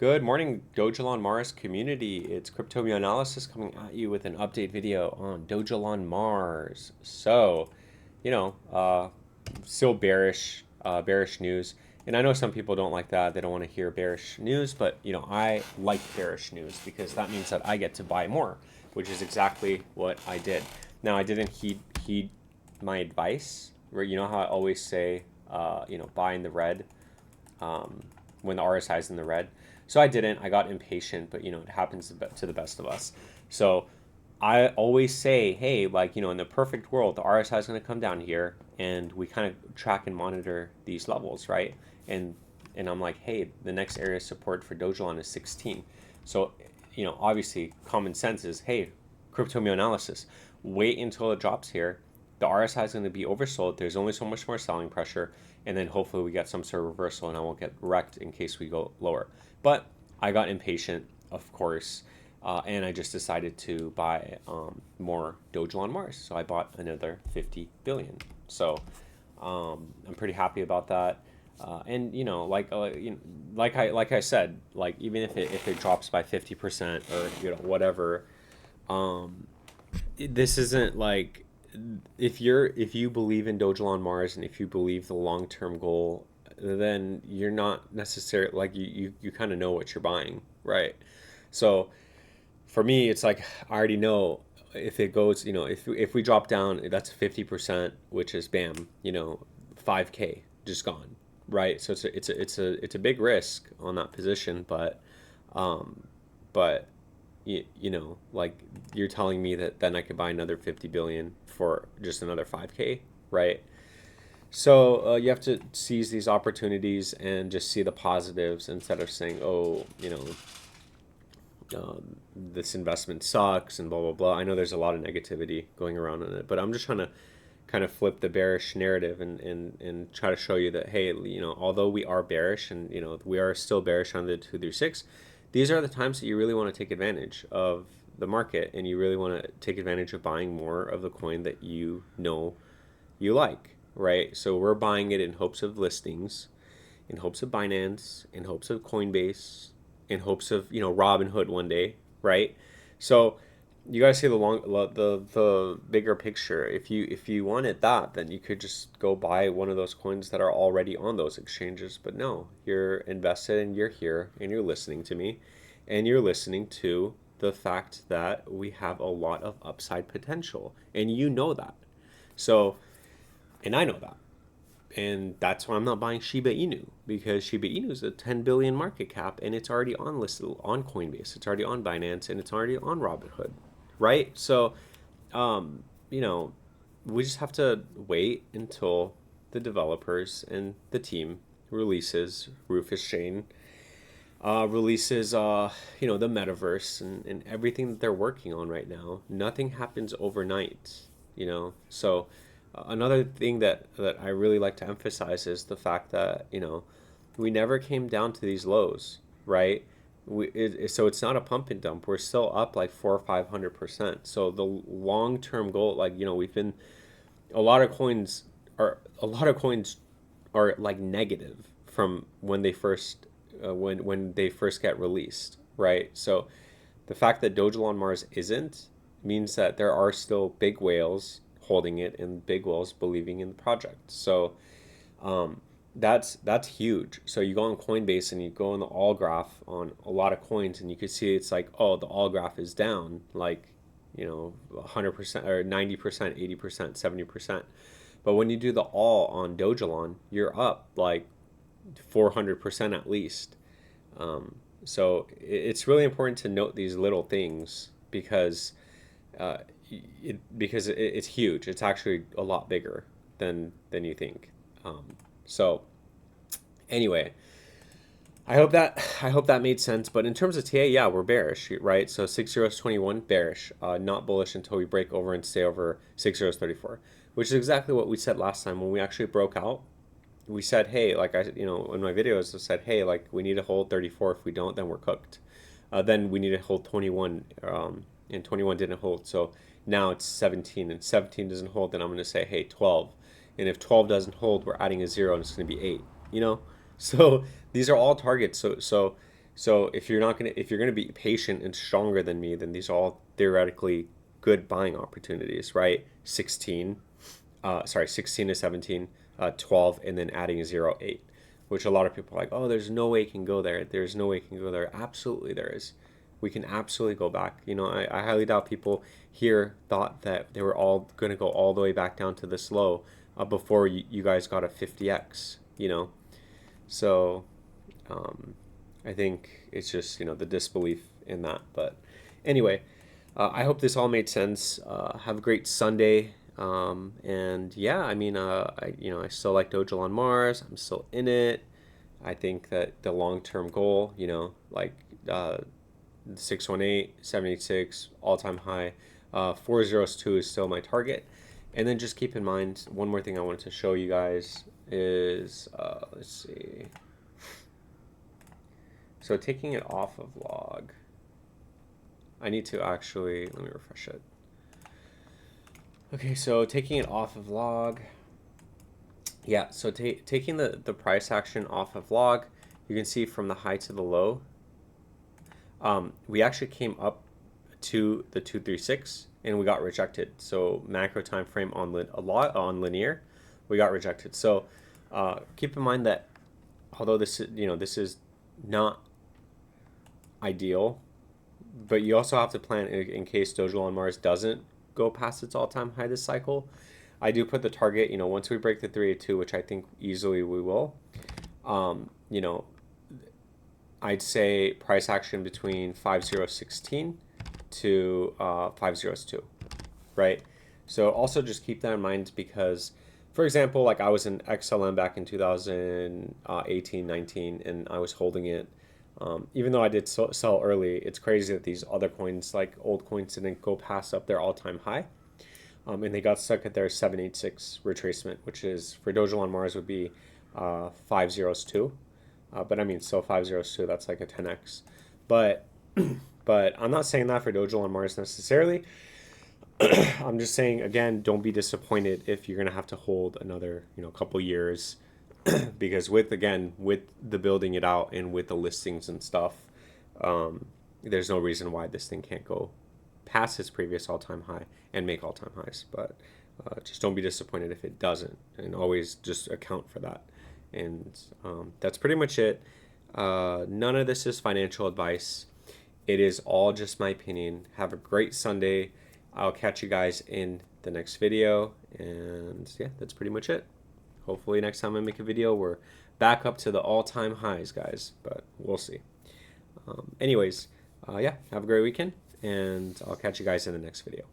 Good morning, Dogelon Mars community. It's Crypto Analysis coming at you with an update video on Dogelon Mars. You know, uh, still bearish news. And I know some people don't like that. They don't want to hear bearish news, but I like bearish news because that means that I get to buy more, which is exactly what I did. Now, I didn't heed my advice. Where you know how I always say, buy in the red when the RSI is in the red. So I didn't. I got impatient, but it happens to the best of us. So I always say, hey, in the perfect world, the RSI is going to come down here, and we kind of track and monitor these levels, right? And I'm like, hey, the next area of support for Dogelon is 16. So obviously, common sense is, hey, crypto analysis, wait until it drops here. The RSI is going to be oversold. There's only so much more selling pressure, and then hopefully we get some sort of reversal, and I won't get wrecked in case we go lower. But I got impatient, of course, and I just decided to buy more Dogelon Mars. So I bought another 50 billion. So I'm pretty happy about that. And like I said, like even if it drops by 50% or whatever, this isn't like if you believe in Dogelon Mars and if you believe the long term goal, then you're not necessarily like you kind of know what you're buying, right? So for me, it's like I already know if it goes, if we drop down, that's 50%, which is bam, 5K just gone, right? So it's a big risk on that position, um, but like you're telling me that then I could buy another 50 billion for just another 5K, right? So you have to seize these opportunities and just see the positives instead of saying, oh, this investment sucks and blah, blah, blah. I know there's a lot of negativity going around on it, but I'm just trying to kind of flip the bearish narrative and try to show you that, hey, although we are bearish and, we are still bearish on the 236, these are the times that you really want to take advantage of the market and you really want to take advantage of buying more of the coin that you know you like, right? So we're buying it in hopes of listings, in hopes of Binance, in hopes of Coinbase, in hopes of Robinhood one day, right? So you gotta see the bigger picture. If you wanted that, then you could just go buy one of those coins that are already on those exchanges. But no, you're invested and you're here and you're listening to me, and you're listening to the fact that we have a lot of upside potential, and you know that. So, and I know that. And that's why I'm not buying Shiba Inu, because Shiba Inu is a 10 billion market cap and it's already on listed on Coinbase, it's already on Binance, and it's already on Robinhood, right? So, um, you know, we just have to wait until the developers and the team releases Rufus Shane, releases, the metaverse and everything that they're working on right now. Nothing happens overnight, So another thing that I really like to emphasize is the fact that we never came down to these lows, right? So it's not a pump and dump. We're still up like 400 or 500%. So the long term goal, we've been a lot of coins are like negative from when they first when they first get released, right? So the fact that Dogelon Mars isn't means that there are still big whales holding it and big whales believing in the project. So that's huge. So you go on Coinbase and you go on the all graph on a lot of coins and you can see it's like, oh, the all graph is down like 100% or 90%, 80%, 70%. But when you do the all on Dogelon, you're up like 400% at least. So it's really important to note these little things because uh, it's huge. It's actually a lot bigger than you think. So anyway, I hope that made sense. But in terms of TA, yeah, we're bearish, right? So 6 euros 21 bearish, not bullish until we break over and stay over 6 euros 34, which is exactly what we said last time when we actually broke out. We said, hey, like in my videos, I said, hey, like we need to hold 34. If we don't, then we're cooked. Then we need to hold 21, and 21 didn't hold. So now it's 17, and 17 doesn't hold. Then I'm going to say, hey, 12. And if 12 doesn't hold, we're adding a zero, and it's going to be 8. So these are all targets. So So if you're gonna be patient and stronger than me, then these are all theoretically good buying opportunities, right? 16 to 17, 12, and then adding 0.8, which a lot of people are like, oh, there's no way it can go there. There's no way it can go there. Absolutely, there is. We can absolutely go back. I highly doubt people here thought that they were all going to go all the way back down to this low before you guys got a 50x. So I think it's just, the disbelief in that. But anyway, I hope this all made sense. Have a great Sunday. And yeah, I still like Dogelon Mars. I'm still in it. I think that the long-term goal, like 618, 786, all-time high, 402 is still my target. And then just keep in mind, one more thing I wanted to show you guys is, let's see. So taking it off of log, I need to actually, let me refresh it. Okay, so taking it off of log. Yeah, so taking the price action off of log, you can see from the high to the low, we actually came up to the 236 and we got rejected. So macro time frame on linear, we got rejected. So keep in mind that although this is not ideal, but you also have to plan in case Dogelon Mars doesn't go past its all-time high this cycle. I do put the target, once we break the 382, which I think easily we will, I'd say price action between 5016 to 5002, right? So also just keep that in mind because, for example, like I was in XLM back in 2018, 19, and I was holding it. Even though I did sell early, it's crazy that these other coins, like old coins, didn't go past up their all-time high. And they got stuck at their 786 retracement, which is for Dogelon Mars would be 502. But I mean, still 502, that's like a 10x. But I'm not saying that for Dogelon Mars necessarily. I'm just saying, again, don't be disappointed if you're going to have to hold another, couple years. Because with the building it out and with the listings and stuff, there's no reason why this thing can't go past its previous all-time high and make all-time highs. But just don't be disappointed if it doesn't, and always just account for that. And that's pretty much it. None of this is financial advice. It is all just my opinion. Have a great Sunday. I'll catch you guys in the next video. And yeah, that's pretty much it. Hopefully next time I make a video, we're back up to the all-time highs, guys. But we'll see. Anyways, yeah, have a great weekend. And I'll catch you guys in the next video.